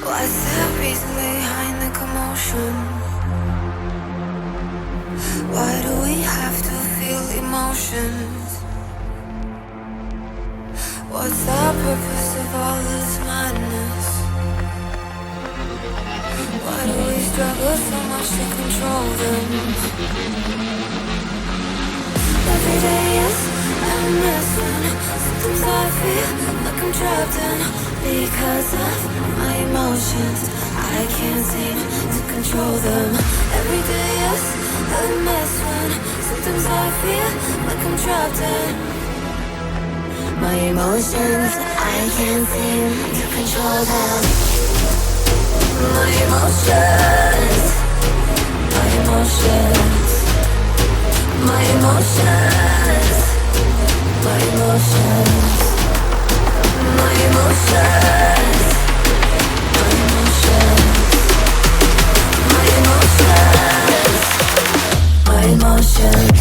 What's the reason behind the commotion? Why do we have to feel emotions? What's the purpose of all this madness? Why do we struggle so much to control them? Every day is a messing. Sometimes I feel like I'm trapped in because of my emotions. I can't seem to control them. Every day is a mess when sometimes I feel like I'm trapped in my emotions. I can't seem to control them. My emotions, my emotions, my emotions, my emotions, my emotions, my emotions, my emotions, my emotions.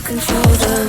Control them.